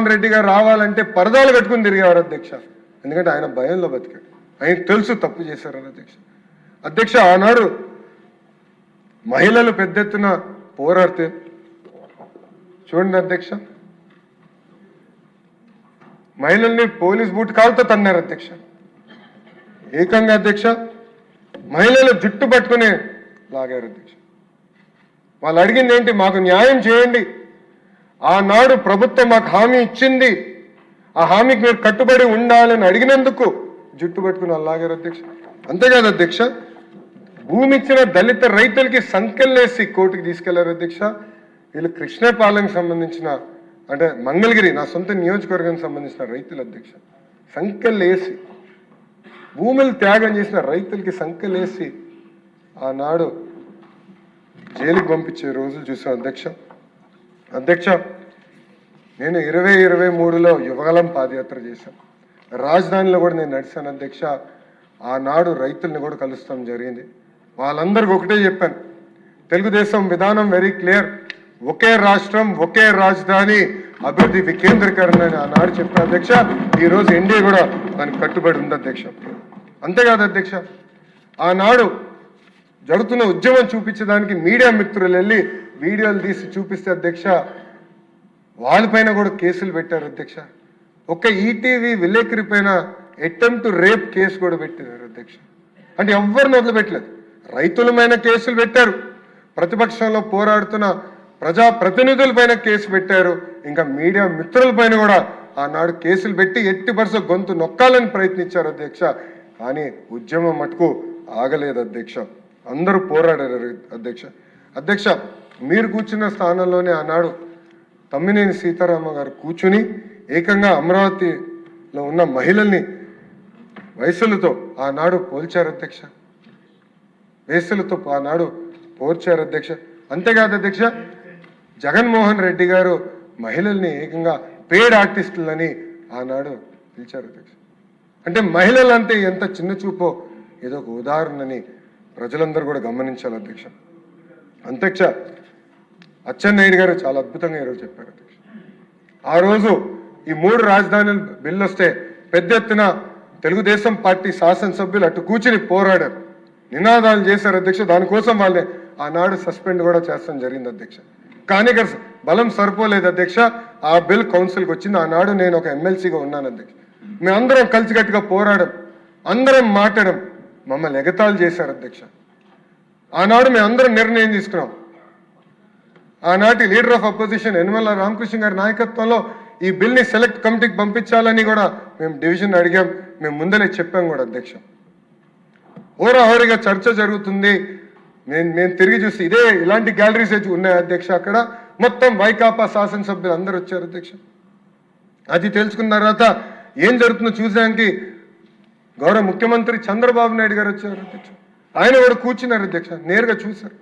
జగన్మోహన్ రెడ్డి గారు రావాలంటే పరదాలు కట్టుకుని తిరిగేవారు అధ్యక్ష. ఎందుకంటే ఆయన భయంలో బతికాడు. ఆయన తెలుసు తప్పు చేశారని అధ్యక్ష. అధ్యక్ష ఆనాడు మహిళలు పెద్ద ఎత్తున పోరాడితే చూడండి అధ్యక్ష, మహిళల్ని పోలీస్ బూట్ కాలుతో తన్నారు అధ్యక్ష. ఏకంగా అధ్యక్ష మహిళలు జుట్టు పట్టుకుని లాగారు అధ్యక్ష. వాళ్ళు అడిగింది ఏంటి? మాకు న్యాయం చేయండి, ఆనాడు ప్రభుత్వం మాకు హామీ ఇచ్చింది, ఆ హామీకి మీరు కట్టుబడి ఉండాలని అడిగినందుకు జుట్టు పట్టుకుని లాగారు అధ్యక్ష. అంతేకాదు అధ్యక్ష, భూమి ఇచ్చిన దళిత రైతులకి సంఖ్యలేసి కోర్టుకి తీసుకెళ్లారు అధ్యక్ష. వీళ్ళు కృష్ణపాలెంకి సంబంధించిన అంటే మంగళగిరి నా సొంత నియోజకవర్గానికి సంబంధించిన రైతులు అధ్యక్ష. సంఖ్యలేసి భూములు త్యాగం చేసిన రైతులకి సంఖ్యలేసి ఆనాడు జైలుకి పంపించే రోజులు చూసాం అధ్యక్ష. అధ్యక్ష నేను 2023లో యువగలం పాదయాత్ర చేశాను. రాజధానిలో కూడా నేను నడిచాను అధ్యక్ష. ఆనాడు రైతుల్ని కూడా కలుస్తాం జరిగింది. వాళ్ళందరికీ ఒకటే చెప్పాను, తెలుగుదేశం విధానం వెరీ క్లియర్, ఒకే రాష్ట్రం ఒకే రాజధాని అభివృద్ధి వికేంద్రీకరణ అని ఆనాడు చెప్పిన అధ్యక్ష. ఈరోజు ఎన్డీఏ కూడా దానికి కట్టుబడి ఉంది అధ్యక్ష. అంతేకాదు అధ్యక్ష, ఆనాడు జరుగుతున్న ఉద్యమం చూపించడానికి మీడియా మిత్రులు వెళ్ళి వీడియోలు తీసి చూపిస్తే అధ్యక్ష వాళ్ళపైన కూడా కేసులు పెట్టారు అధ్యక్ష. ఒక్క ఈటీవీ విలేకరి పైన అటెంప్ట్ రేప్ కేసు కూడా పెట్టారు అధ్యక్ష. అంటే ఎవరిని వదిలిపెట్టలేదు. రైతులపైన కేసులు పెట్టారు, ప్రతిపక్షంలో పోరాడుతున్న ప్రజాప్రతినిధులపైన కేసు పెట్టారు, ఇంకా మీడియా మిత్రులపైన కూడా ఆనాడు కేసులు పెట్టి ఎట్టి పర్స గొంతు నొక్కాలని ప్రయత్నించారు అధ్యక్ష. కానీ ఉద్యమం మటుకు ఆగలేదు అధ్యక్ష. అందరూ పోరాడారు అధ్యక్ష. అధ్యక్ష మీరు కూర్చున్న స్థానంలోనే ఆనాడు తమ్మినేని సీతారామ గారు కూర్చుని ఏకంగా అమరావతిలో ఉన్న మహిళల్ని వయసులతో ఆనాడు పోల్చారు అధ్యక్ష. వయసులతో ఆనాడు పోల్చారు అధ్యక్ష. అంతేకాదు అధ్యక్ష, జగన్మోహన్ రెడ్డి గారు మహిళల్ని ఏకంగా పేడ్ ఆర్టిస్టులని ఆనాడు పిలిచారు అధ్యక్ష. అంటే మహిళలంటే ఎంత చిన్న చూపో ఏదో ఒక ఉదాహరణని ప్రజలందరూ కూడా గమనించాలి అధ్యక్ష. అధ్యక్ష అచ్చెన్నాయుడు గారు చాలా అద్భుతంగా ఈరోజు చెప్పారు అధ్యక్ష. ఆ రోజు ఈ 3 రాజధానుల బిల్లు వస్తే పెద్ద ఎత్తున తెలుగుదేశం పార్టీ శాసనసభ్యులు అటు కూర్చుని పోరాడారు, నినాదాలు చేశారు అధ్యక్ష. దానికోసం వాళ్ళే ఆనాడు సస్పెండ్ కూడా చేస్తాం జరిగింది అధ్యక్ష. కానీ బలం సరిపోలేదు అధ్యక్ష. ఆ బిల్ కౌన్సిల్కి వచ్చింది. ఆనాడు నేను ఒక ఎమ్మెల్సీగా ఉన్నాను అధ్యక్ష. మేమందరం కలిసికట్టుగా పోరాడం, అందరం మాట్లాడడం, మమ్మల్ని ఎగతాళి చేశారు అధ్యక్ష. ఆనాడు మేమందరం నిర్ణయం తీసుకున్నాం. ఆనాటి leader of opposition Yanamala Ramakrishna గారి నాయకత్వంలో ఈ బిల్ని సెలెక్ట్ కమిటీకి పంపించాలని కూడా మేము డివిజన్ అడిగాం, మేము ముందరే చెప్పాం కూడా అధ్యక్ష. హోరాహోరీగా చర్చ జరుగుతుంది. మేము తిరిగి చూసి ఇలాంటి గ్యాలరీస్ ఉన్నాయి అధ్యక్ష. అక్కడ మొత్తం వైకాపా శాసనసభ్యులు అందరూ వచ్చారు అధ్యక్ష. అది తెలుసుకున్న తర్వాత ఏం జరుగుతుందో చూసానికి గౌరవ ముఖ్యమంత్రి చంద్రబాబు నాయుడు గారు వచ్చారు అధ్యక్ష. ఆయన కూడా కూర్చున్నారు అధ్యక్ష, నేరుగా చూశారు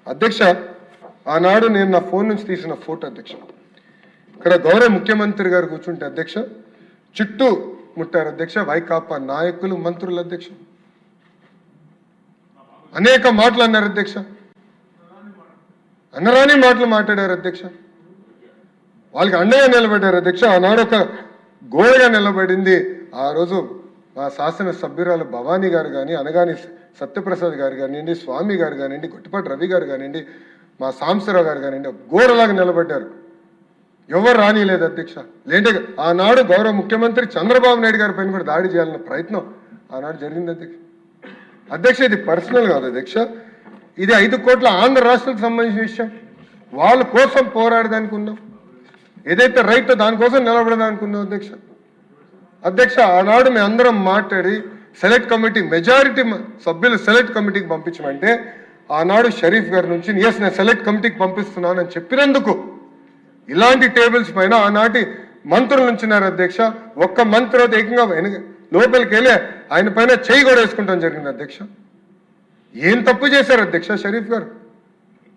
అధ్యక్ష. ఆనాడు నేను నా ఫోన్ నుంచి తీసిన ఫోటో అధ్యక్ష. ఇక్కడ గౌరవ ముఖ్యమంత్రి గారు కూర్చుంటే అధ్యక్ష చుట్టూ ముట్టారు అధ్యక్ష వైకాపా నాయకులు, మంత్రులు అధ్యక్ష. అనేక మాటలు అన్నారు అధ్యక్ష, అన్నరాని మాటలు మాట్లాడారు అధ్యక్ష. వాళ్ళకి అండగా నిలబడ్డారు అధ్యక్ష. ఆనాడు ఒక గోడగా నిలబడింది ఆ రోజు మా శాసన సభ్యురాలు భవానీ గారు కానీ, అనగాని సత్యప్రసాద్ గారు కానివ్వండి, స్వామి గారు కానివ్వండి, గొట్టిపాటి రవి గారు కానివ్వండి, మా సాంబశివరావు గారు కానివ్వండి, గోడలాగా నిలబడ్డారు. ఎవరు రానిలేదు అధ్యక్ష. లేంటే ఆనాడు గౌరవ ముఖ్యమంత్రి చంద్రబాబు నాయుడు గారి పైన కూడా దాడి చేయాలన్న ప్రయత్నం ఆనాడు జరిగింది అధ్యక్ష. అధ్యక్ష ఇది పర్సనల్ కాదు అధ్యక్ష, ఇది 5 కోట్ల ఆంధ్ర రాష్ట్రానికి సంబంధించిన విషయం. వాళ్ళ కోసం పోరాడదానికి ఉన్నాం, ఏదైతే రైట్ దానికోసం నిలబడదానికి ఉన్నాం అధ్యక్ష. అధ్యక్ష ఆనాడు మేము అందరం మాట్లాడి సెలెక్ట్ కమిటీ మెజారిటీ సభ్యులు సెలెక్ట్ కమిటీకి పంపించమంటే ఆనాడు షరీఫ్ గారి నుంచి నేను సెలెక్ట్ కమిటీకి పంపిస్తున్నానని చెప్పినందుకు ఇలాంటి టేబుల్స్ పైన ఆనాటి మంత్రులు నుంచున్నారు అధ్యక్ష. ఒక్క మంత్రి ఏకంగా లోపలికి వెళ్ళి ఆయన పైన చేయి కూడా వేసుకుంటాం జరిగింది అధ్యక్ష. ఏం తప్పు చేశారు అధ్యక్ష షరీఫ్ గారు?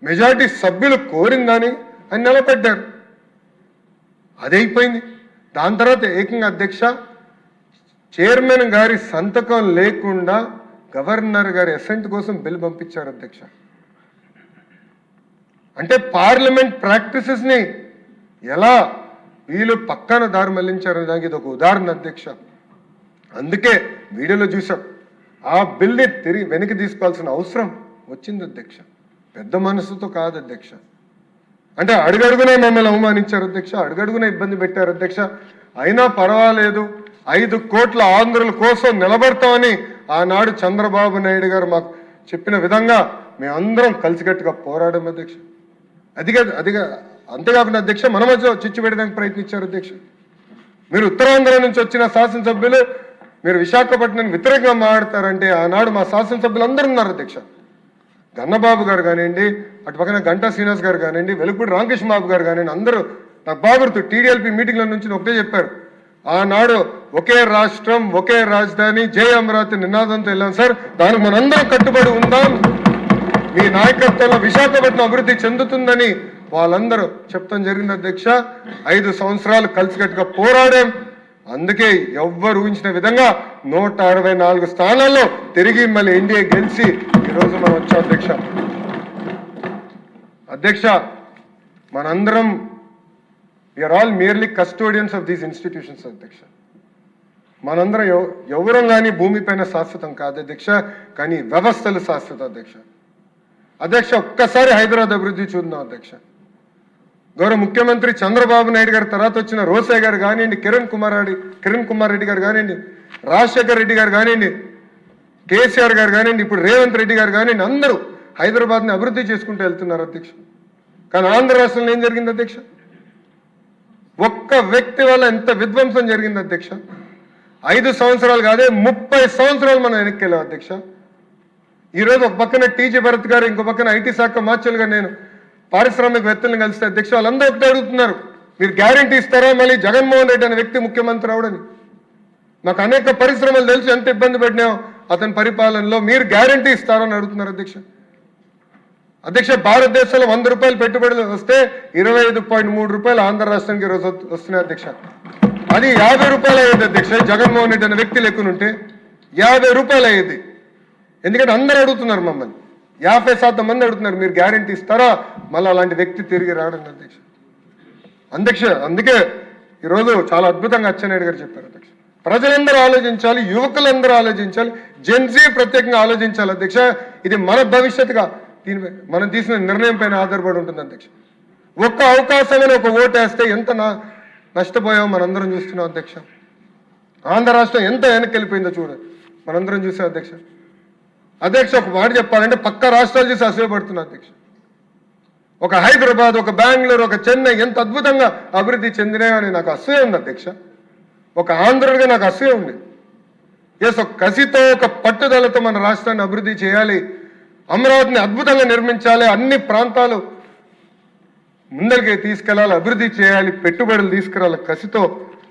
మెజారిటీ సభ్యులు కోరిందని ఆయన నిలబడ్డారు, అదైపోయింది. దాని తర్వాత ఏకంగా అధ్యక్ష చైర్మన్ గారి సంతకం లేకుండా గవర్నర్ గారి అసెంట్ కోసం బిల్ పంపించారు అధ్యక్ష. అంటే పార్లమెంట్ ప్రాక్టీసెస్ని ఎలా వీళ్ళు పక్కన దారి మళ్లించారనే దానికి ఇది ఒక ఉదాహరణ అధ్యక్ష. అందుకే వీడియోలో చూసాం ఆ బిల్ని తిరిగి వెనక్కి తీసుకోవాల్సిన అవసరం వచ్చింది అధ్యక్ష. పెద్ద మనసుతో కాదు అధ్యక్ష. అంటే అడుగడుగునే మమ్మల్ని అవమానించారు అధ్యక్ష, అడుగడుగునే ఇబ్బంది పెట్టారు అధ్యక్ష. అయినా పర్వాలేదు 5 కోట్ల ఆంధ్రుల కోసం నిలబడతామని ఆనాడు చంద్రబాబు నాయుడు గారు మాకు చెప్పిన విధంగా మేమందరం కలిసికట్టుగా పోరాడాం అధ్యక్ష. అదిగా అంతేకాకుండా అధ్యక్ష మన మధ్య చిచ్చు పెట్టడానికి ప్రయత్నించారు అధ్యక్ష. మీరు ఉత్తరాంధ్ర నుంచి వచ్చిన శాసనసభ్యులు మీరు విశాఖపట్నం వ్యతిరేకంగా మాట్లాడతారంటే ఆనాడు మా శాసనసభ్యులు అందరూ ఉన్నారు అధ్యక్ష. గన్నబాబు గారు కానివ్వండి, అటు పక్కన గంటా శ్రీనివాస్ గారు కానివ్వండి, వెలుగుపూడి రామకృష్ణ బాబు గారు కానివ్వండి, అందరూ నాకు బాగా గుర్తు టీడీఎల్పీ మీటింగ్ల నుంచి ఒకటే చెప్పారు. ఆనాడు ఒకే రాష్ట్రం ఒకే రాజధాని జై అమరావతి నినాదంతో వెళ్ళాం సార్, దానికి మనందరం కట్టుబడి ఉందాం, మీ నాయకత్వంలో విశాఖపట్నం అభివృద్ధి చెందుతుందని వాళ్ళందరూ చెప్తాం జరిగింది అధ్యక్ష. 5 సంవత్సరాలు కలిసికట్టుగా పోరాడాం. అందుకే ఎవ్వరు ఊహించిన విధంగా 164 స్థానాల్లో తిరిగి మళ్ళీ ఎన్డీఏ గెలిచి ఈరోజు మనం వచ్చాం అధ్యక్ష. అధ్యక్ష మనందరం we are all merely custodians of these institutions అధ్యక్ష. మనందరం ఎవరం కానీ భూమిపైన శాశ్వతం కాదు అధ్యక్ష, కానీ వ్యవస్థలు శాశ్వతం అధ్యక్ష. అధ్యక్ష ఒక్కసారి హైదరాబాద్ అభివృద్ధి చూద్దాం అధ్యక్ష. గౌరవ ముఖ్యమంత్రి చంద్రబాబు నాయుడు గారి తర్వాత వచ్చిన రోసయ్య గారు కానివ్వండి, కిరణ్ కుమార్ రెడ్డి గారు కానివ్వండి, రాజశేఖర్ రెడ్డి గారు కానివ్వండి, కేసీఆర్ గారు కానివ్వండి, ఇప్పుడు రేవంత్ రెడ్డి గారు కానివ్వండి, అందరూ హైదరాబాద్ని అభివృద్ధి చేసుకుంటూ వెళ్తున్నారు అధ్యక్ష. కానీ ఆంధ్ర రాష్ట్రంలో ఏం జరిగింది అధ్యక్ష? ఒక్క వ్యక్తి వల్ల ఎంత విధ్వంసం జరిగింది అధ్యక్ష. 5 సంవత్సరాలు కాదే 30 సంవత్సరాలు మనం వెనక్కి వెళ్ళాం అధ్యక్ష. ఈరోజు ఒక పక్కన టీజీ భరత్ గారు, ఇంకో పక్కన ఐటీ శాఖ మార్చులుగా నేను పారిశ్రామికవేత్తలను కలిస్తే అధ్యక్ష వాళ్ళందరూ ఒకటే అడుగుతున్నారు, మీరు గ్యారంటీ ఇస్తారా మళ్ళీ జగన్మోహన్ రెడ్డి అనే వ్యక్తి ముఖ్యమంత్రి అవడని? నాకు అనేక పరిశ్రమలు తెలిసి ఎంత ఇబ్బంది పడినాయో అతని పరిపాలనలో, మీరు గ్యారంటీ ఇస్తారని అడుగుతున్నారు అధ్యక్ష. అధ్యక్ష భారతదేశంలో 100 రూపాయలు పెట్టుబడులు వస్తే 25.3 రూపాయలు ఆంధ్ర రాష్ట్రానికి రోజు వస్తున్నాయి అధ్యక్ష. అది 50 రూపాయలు అయ్యేది అధ్యక్ష. జగన్మోహన్ రెడ్డి అనే వ్యక్తి లెక్కనుంటే 50 రూపాయలు అయ్యేది. ఎందుకంటే అందరూ అడుగుతున్నారు, మమ్మల్ని 50% మంది అడుగుతున్నారు, మీరు గ్యారంటీ ఇస్తారా మళ్ళీ అలాంటి వ్యక్తి తిరిగి రావడం అధ్యక్ష. అందుకే ఈరోజు చాలా అద్భుతంగా అచ్చెన్నాయుడు గారు చెప్పారు అధ్యక్ష. ప్రజలందరూ ఆలోచించాలి, యువకులందరూ ఆలోచించాలి, జెన్జీ ప్రత్యేకంగా ఆలోచించాలి అధ్యక్ష. ఇది మన భవిష్యత్తుగా దీనిపై మనం తీసిన నిర్ణయం పైన ఆధారపడి ఉంటుంది అధ్యక్ష. ఒక్క అవకాశమైన ఒక ఓటు వేస్తే ఎంత నష్టపోయామో మనందరం చూస్తున్నాం అధ్యక్ష. ఆంధ్ర రాష్ట్రం ఎంత వెనక్కి వెళ్ళిపోయిందో చూడండి, మనందరం చూసాం అధ్యక్ష. అధ్యక్ష ఒక మాట చెప్పాలంటే పక్క రాష్ట్రాలు చూసి అసూయపడుతున్నా అధ్యక్ష. ఒక హైదరాబాద్, ఒక బెంగళూరు, ఒక చెన్నై ఎంత అద్భుతంగా అభివృద్ధి చెందినాయో అని నాకు అసూయ ఉంది అధ్యక్ష. ఒక ఆంధ్రుడిగా నాకు అసూయ ఉంది. ఒక కసితో ఒక పట్టుదలతో మన రాష్ట్రాన్ని అభివృద్ధి చేయాలి, అమరావతిని అద్భుతంగా నిర్మించాలి, అన్ని ప్రాంతాలు ముందరికి తీసుకెళ్లాలి, అభివృద్ధి చేయాలి, పెట్టుబడులు తీసుకురావాలి కసితో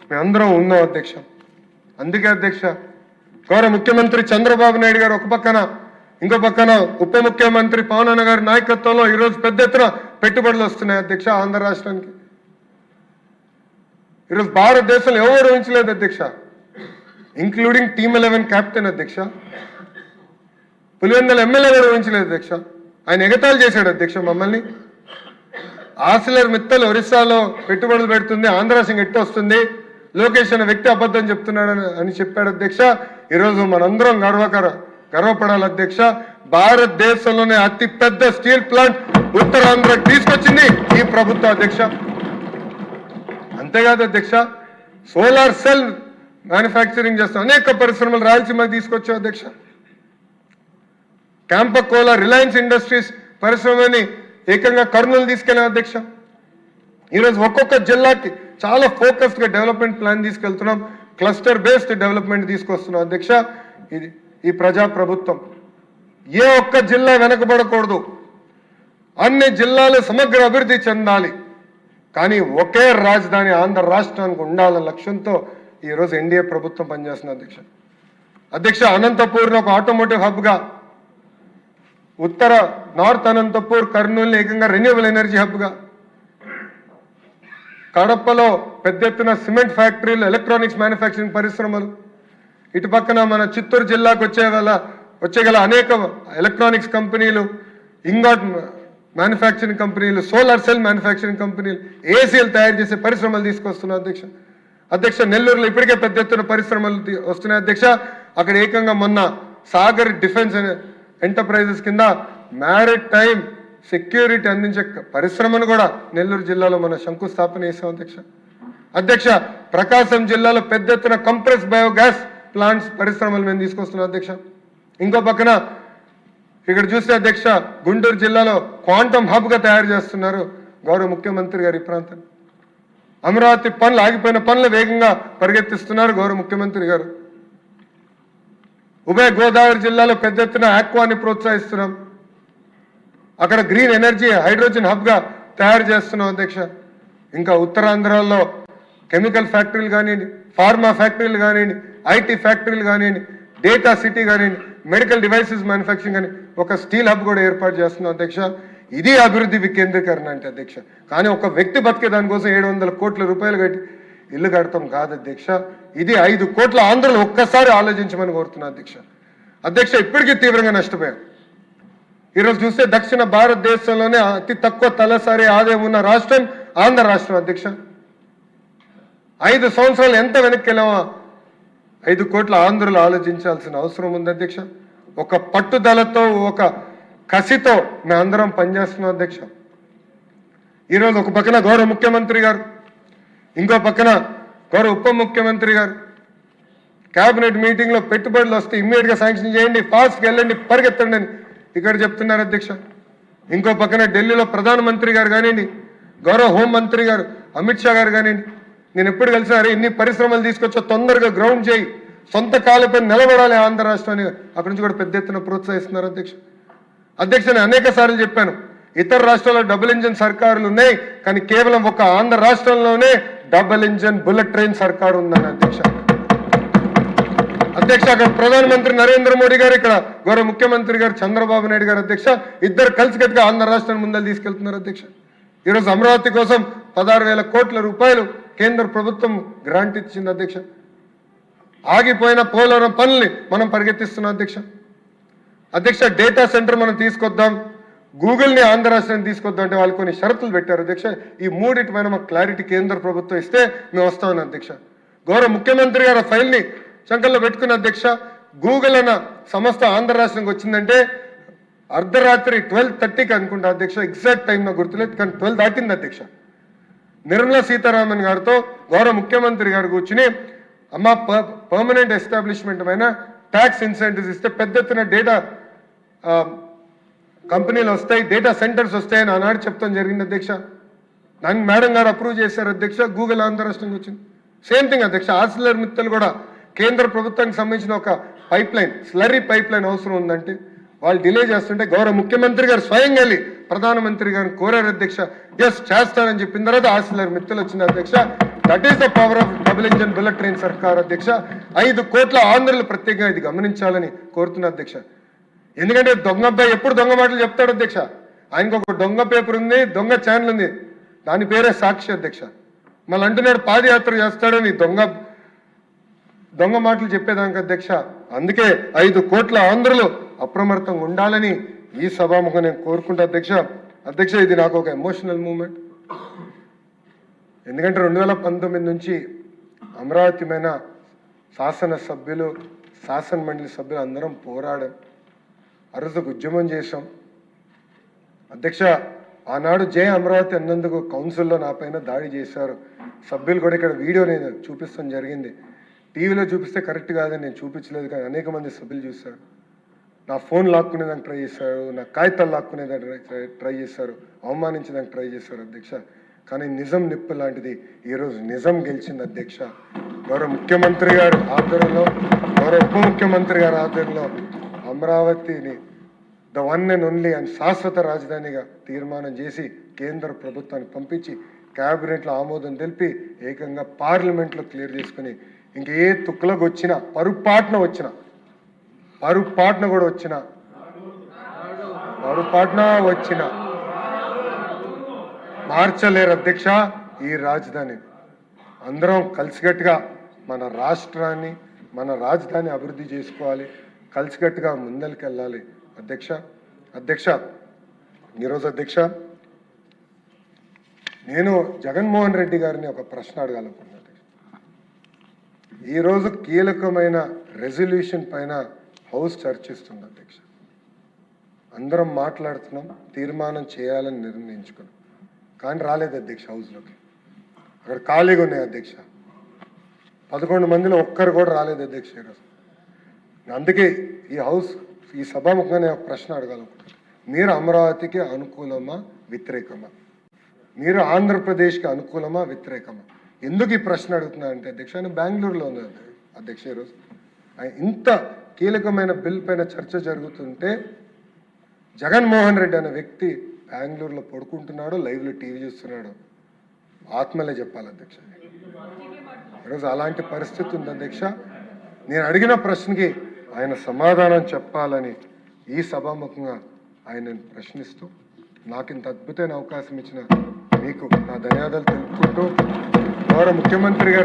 మేమందరం ఉన్నాం అధ్యక్ష. అందుకే అధ్యక్ష గౌరవ ముఖ్యమంత్రి చంద్రబాబు నాయుడు గారు ఒక పక్కన, ఇంకో పక్కన ఉప ముఖ్యమంత్రి పవన్ అన్న గారి నాయకత్వంలో ఈరోజు పెద్ద ఎత్తున పెట్టుబడులు వస్తున్నాయి అధ్యక్ష ఆంధ్ర రాష్ట్రానికి. ఈరోజు భారతదేశంలో ఎవరు ఊహించలేదు అధ్యక్ష, ఇంక్లూడింగ్ టీమ్ 11 కెప్టెన్ అధ్యక్ష. పులివెందుల ఎమ్మెల్యే కూడా ఊహించలేదు అధ్యక్ష. ఆయన ఎగతాళి చేశాడు అధ్యక్ష మమ్మల్ని. ఆసిలర్ మిత్తల్ ఒరిస్సాలో పెట్టుబడులు పెడుతుంది, ఆంధ్ర సింగ్ ఎట్టు వస్తుంది, లోకేష్ అనే వ్యక్తి అబద్ధం చెప్తున్నాడు అని చెప్పాడు అధ్యక్ష. ఈరోజు మనందరం గర్వపడాలి అధ్యక్ష. భారతదేశంలోనే అతి పెద్ద స్టీల్ ప్లాంట్ ఉత్తరాంధ్రకు తీసుకొచ్చింది ఈ ప్రభుత్వం అధ్యక్ష. అంతేకాదు అధ్యక్ష, సోలార్ సెల్ మ్యానుఫ్యాక్చరింగ్ చేస్తాం, అనేక పరిశ్రమలు రాయలసీమకి తీసుకొచ్చాం అధ్యక్ష. క్యాంపకోలా, రిలయన్స్ ఇండస్ట్రీస్ పరిశ్రమని ఏకంగా కర్నూలు తీసుకెళ్ళాం అధ్యక్ష. ఈరోజు ఒక్కొక్క జిల్లాకి చాలా ఫోకస్డ్గా డెవలప్మెంట్ ప్లాన్ తీసుకెళ్తున్నాం, క్లస్టర్ బేస్డ్ డెవలప్మెంట్ తీసుకొస్తున్నాం అధ్యక్ష. ఈ ప్రజాప్రభుత్వం ఏ ఒక్క జిల్లా వెనకబడకూడదు, అన్ని జిల్లాలు సమగ్ర అభివృద్ధి చెందాలి, కానీ ఒకే రాజధాని ఆంధ్ర రాష్ట్రానికి ఉండాలన్న లక్ష్యంతో ఈరోజు ఎన్డీఏ ప్రభుత్వం పనిచేస్తుంది అధ్యక్ష. అనంతపూర్ని ఒక ఆటోమోటివ్ హబ్గా, ఉత్తర నార్త్ అనంతపూర్ కర్నూలుని ఏకంగా రెన్యూవబుల్ ఎనర్జీ హబ్గా, కడపలో పెద్ద ఎత్తున సిమెంట్ ఫ్యాక్టరీలు, ఎలక్ట్రానిక్స్ మ్యానుఫ్యాక్చరింగ్ పరిశ్రమలు, ఇటు పక్కన మన చిత్తూరు జిల్లాకు వచ్చేగల అనేక ఎలక్ట్రానిక్స్ కంపెనీలు, ఇంగాట్ మ్యానుఫ్యాక్చరింగ్ కంపెనీలు, సోలార్ సెల్ మ్యానుఫ్యాక్చరింగ్ కంపెనీలు, ఏసీఎల్ తయారు చేసే పరిశ్రమలు తీసుకొస్తున్నాం అధ్యక్ష. నెల్లూరులో ఇప్పటికే పెద్ద ఎత్తున పరిశ్రమలు వస్తున్నాయి అధ్యక్ష. అక్కడ ఏకంగా మొన్న సాగర్ డిఫెన్స్ ఎంటర్ప్రైజెస్ కింద మ్యారిట్ టైమ్ సెక్యూరిటీ అందించే పరిశ్రమను కూడా నెల్లూరు జిల్లాలో మన శంకుస్థాపన చేసాం అధ్యక్ష. ప్రకాశం జిల్లాలో పెద్ద ఎత్తున కంప్రెస్ బయోగ్యాస్ ప్లాంట్స్ పరిశ్రమలు మేము తీసుకొస్తున్నాం అధ్యక్ష. ఇంకో పక్కన ఇక్కడ చూస్తే అధ్యక్ష, గుంటూరు జిల్లాలో క్వాంటమ్ హబ్గా తయారు చేస్తున్నారు గౌరవ ముఖ్యమంత్రి గారు. ఈ ప్రాంతం అమరావతి పనులు, ఆగిపోయిన పనులు వేగంగా పరిగెత్తిస్తున్నారు గౌరవ ముఖ్యమంత్రి గారు. ఉభయ గోదావరి జిల్లాలో పెద్ద ఎత్తున ఆక్వాని ప్రోత్సహిస్తున్నాం. అక్కడ గ్రీన్ ఎనర్జీ హైడ్రోజన్ హబ్గా తయారు చేస్తున్నాం అధ్యక్ష. ఇంకా ఉత్తరాంధ్రలో కెమికల్ ఫ్యాక్టరీలు కానివ్వండి, ఫార్మా ఫ్యాక్టరీలు కానివ్వండి, ఐటీ ఫ్యాక్టరీలు కానివ్వండి, డేటా సిటీ కానివ్వండి, మెడికల్ డివైసెస్ మ్యానుఫ్యాక్చరింగ్ అని ఒక స్టీల్ హబ్ కూడా ఏర్పాటు చేస్తున్నాం అధ్యక్ష. ఇది అభివృద్ధి వికేంద్రీకరణ అంటే అధ్యక్ష. కానీ ఒక వ్యక్తి బతికే దానికోసం 700 కోట్ల రూపాయలు కట్టి ఇల్లు కడతాం కాదు అధ్యక్ష. ఇది 5 కోట్ల ఆంధ్రలో ఒక్కసారి ఆలోచించమని కోరుతున్నా అధ్యక్ష. ఇప్పటికీ తీవ్రంగా నష్టపోయాం. ఈరోజు చూస్తే దక్షిణ భారతదేశంలోనే అతి తక్కువ తలసరి ఆదాయం ఉన్న రాష్ట్రం ఆంధ్ర రాష్ట్రం అధ్యక్ష. 5 సంవత్సరాలు ఎంత వెనక్కి వెళ్ళామా 5 కోట్ల ఆంధ్రులు ఆలోచించాల్సిన అవసరం ఉంది అధ్యక్ష. ఒక పట్టుదలతో, ఒక కసితో మేమందరం పనిచేస్తున్నాం అధ్యక్ష. ఈరోజు ఒక పక్కన గౌరవ ముఖ్యమంత్రి గారు, ఇంకో పక్కన గౌరవ ఉప ముఖ్యమంత్రి గారు క్యాబినెట్ మీటింగ్లో పెట్టుబడులు వస్తే ఇమ్మీడియట్గా శాంక్షన్ చేయండి, ఫాస్ట్గా వెళ్ళండి, పరిగెత్తండి అని ఇక్కడ చెప్తున్నారు అధ్యక్ష. ఇంకో పక్కన ఢిల్లీలో ప్రధానమంత్రి గారు కానివ్వండి, గౌరవ హోంమంత్రి గారు అమిత్ షా గారు కానివ్వండి, నేను ఎప్పుడు కలిసారు ఇన్ని పరిశ్రమలు తీసుకొచ్చా, తొందరగా గ్రౌండ్ చేయి, సొంత కాళ్ళపై నిలబడాలి ఆంధ్ర రాష్ట్రాన్ని, అక్కడి నుంచి కూడా పెద్ద ఎత్తున ప్రోత్సహిస్తున్నారు అధ్యక్ష. నేను అనేక సార్లు చెప్పాను, ఇతర రాష్ట్రాల్లో డబుల్ ఇంజన్ సర్కారులు ఉన్నాయి, కానీ కేవలం ఒక ఆంధ్ర రాష్ట్రంలోనే డబుల్ ఇంజన్ బుల్లెట్ ట్రైన్ సర్కారు ఉందని అధ్యక్ష. అక్కడ ప్రధానమంత్రి నరేంద్ర మోడీ గారు, ఇక్కడ గౌరవ ముఖ్యమంత్రి గారు చంద్రబాబు నాయుడు గారు అధ్యక్ష, ఇద్దరు కలిసికట్టుగా ఆంధ్ర రాష్ట్రాన్ని ముందలు తీసుకెళ్తున్నారు అధ్యక్ష. ఈరోజు అమరావతి కోసం 16,000 కోట్ల రూపాయలు కేంద్ర ప్రభుత్వం గ్రాంట్ ఇచ్చింది అధ్యక్ష. ఆగిపోయిన పోలవరం పనుల్ని మనం పరిగెత్తిస్తున్నాం అధ్యక్ష. డేటా సెంటర్ మనం తీసుకొద్దాం, గూగుల్ని ఆంధ్ర రాష్ట్రాన్ని తీసుకొద్దాం అంటే వాళ్ళు కొన్ని షరతులు పెట్టారు అధ్యక్ష. ఈ మూడింటి పైన మాకు క్లారిటీ కేంద్ర ప్రభుత్వం ఇస్తే మేము వస్తామని అధ్యక్ష. గౌరవ ముఖ్యమంత్రి గారు ఫైల్ని సంకల్లో పెట్టుకున్న అధ్యక్ష. గూగుల్ అన్న సంస్థ ఆంధ్ర రాష్ట్రానికి వచ్చిందంటే అర్ధరాత్రి 12:30కి అనుకుంటా అధ్యక్ష, ఎగ్జాక్ట్ టైం నాకు గుర్తులేదు, కానీ 12 దాటింది అధ్యక్ష. నిర్మలా సీతారామన్ గారితో గౌరవ ముఖ్యమంత్రి గారు కూర్చుని, అమ్మ పర్మనెంట్ ఎస్టాబ్లిష్మెంట్ పైన ట్యాక్స్ ఇన్సెంటివ్స్ ఇస్తే పెద్ద ఎత్తున డేటా కంపెనీలు వస్తాయి, డేటా సెంటర్స్ వస్తాయని ఆనాడు చెప్తాం జరిగింది అధ్యక్ష. దాన్ని మేడం గారు అప్రూవ్ చేశారు అధ్యక్ష. గూగుల్ ఆంధ్ర రాష్ట్రానికి వచ్చింది. సేమ్ థింగ్ అధ్యక్ష. ఆర్సిలర్ మిత్తల్ కూడా కేంద్ర ప్రభుత్వానికి సంబంధించిన ఒక pipe line, slurry pipe line అవసరం ఉందంటే వాళ్ళు డిలే చేస్తుంటే గౌరవ ముఖ్యమంత్రి గారు స్వయంగా వెళ్ళి ప్రధానమంత్రి గారిని కోరారు అధ్యక్ష. ఎస్ చేస్తానని చెప్పిన తర్వాత ఆర్సిలర్ మిత్తల్ వచ్చింది అధ్యక్ష. That is the power of double engine bullet train సర్కార్ అధ్యక్ష. 5 కోట్ల ఆంధ్రులు ప్రత్యేకంగా ఇది గమనించాలని కోరుతున్నా అధ్యక్ష. ఎందుకంటే దొంగ అబ్బాయి ఎప్పుడు దొంగ మాటలు చెప్తాడు అధ్యక్ష. ఆయనకు ఒక దొంగ పేపర్ ఉంది, దొంగ ఛానల్ ఉంది, దాని పేరే సాక్షి అధ్యక్ష. మళ్ళీ అంటున్నాడు పాదయాత్ర చేస్తాడని దొంగ మాటలు చెప్పేదానికి అధ్యక్ష. అందుకే 5 కోట్ల ఆంధ్రులు అప్రమత్తంగా ఉండాలని ఈ సభాముఖం నేను కోరుకుంటా అధ్యక్ష. ఇది నాకు ఒక ఎమోషనల్ మూమెంట్. ఎందుకంటే 2019 నుంచి అమరావతి మీద శాసనసభ్యులు, శాసన మండలి సభ్యులు అందరం పోరాడాం, ఆ రోజు ఉద్యమం చేశాం అధ్యక్ష. ఆనాడు జై అమరావతి అన్నందుకు కౌన్సిల్లో నా పైన దాడి చేశారు సభ్యులు కూడా. ఇక్కడ వీడియో నేను చూపిస్తాం జరిగింది. టీవీలో చూపిస్తే కరెక్ట్ కాదని నేను చూపించలేదు, కానీ అనేక మంది సభ్యులు చూశారు. నా ఫోన్ లాక్కునేదానికి ట్రై చేశారు, నా కాగితాలు లాక్కునేదానికి ట్రై చేశారు, అవమానించడానికి ట్రై చేశారు అధ్యక్ష. కానీ నిజం నిప్పు లాంటిది ఈరోజు నిజం గెలిచింది అధ్యక్ష. గౌరవ ముఖ్యమంత్రి గారు ఆధ్వర్యంలో, గౌరవ ఉప ముఖ్యమంత్రి గారి ఆధ్వర్యంలో అమరావతిని ద వన్ అండ్ ఓన్లీ అని శాశ్వత రాజధానిగా తీర్మానం చేసి కేంద్ర ప్రభుత్వానికి పంపించి క్యాబినెట్లో ఆమోదం తెలిపి ఏకంగా పార్లమెంట్లో క్లియర్ చేసుకుని ఇంకే తుక్కులకు వచ్చినా పొరపాటున వచ్చినా మార్చలేరు అధ్యక్ష ఈ రాజధాని. అందరం కలిసికట్టుగా మన రాష్ట్రాన్ని, మన రాజధాని అభివృద్ధి చేసుకోవాలి, కలిసికట్టుగా ముందరికి వెళ్ళాలి అధ్యక్ష. ఈరోజు అధ్యక్ష నేను జగన్మోహన్ రెడ్డి గారిని ఒక ప్రశ్న అడగాలనుకున్నాను. ఈరోజు కీలకమైన రెజల్యూషన్ పైన హౌస్ చర్చిస్తుంది అధ్యక్ష. అందరం మాట్లాడుతున్నాం, తీర్మానం చేయాలని నిర్ణయించుకున్నాం, కానీ రాలేదు అధ్యక్ష హౌస్లోకి. అక్కడ ఖాళీగా ఉన్నాయి అధ్యక్ష. 11 మందిలో ఒక్కరు కూడా రాలేదు అధ్యక్ష ఈరోజు. అందుకే ఈ హౌస్ ఈ సభాముఖంగా నేను ఒక ప్రశ్న అడగాలనుకుంటున్నాను. మీరు అమరావతికి అనుకూలమా వ్యతిరేకమా? మీరు ఆంధ్రప్రదేశ్కి అనుకూలమా వ్యతిరేకమా? ఎందుకు ఈ ప్రశ్న అడుగుతున్నా అంటే అధ్యక్ష, ఆయన బెంగళూరులో ఉంది అధ్యక్ష. ఈరోజు ఇంత కీలకమైన బిల్ పైన చర్చ జరుగుతుంటే జగన్మోహన్ రెడ్డి అనే వ్యక్తి బెంగళూరులో పడుకుంటున్నాడు, లైవ్లో టీవీ చూస్తున్నాడు. ఆత్మలే చెప్పాలి అధ్యక్ష. ఈరోజు అలాంటి పరిస్థితి ఉంది అధ్యక్ష. నేను అడిగిన ప్రశ్నకి ఆయన సమాధానం చెప్పాలని ఈ సభాముఖంగా ఆయనను ప్రశ్నిస్తూ నాకు ఇంత అద్భుతమైన అవకాశం ఇచ్చిన మీకు నా ధన్యవాదాలు తెలుపుకుంటూ గౌరవ ముఖ్యమంత్రి గారు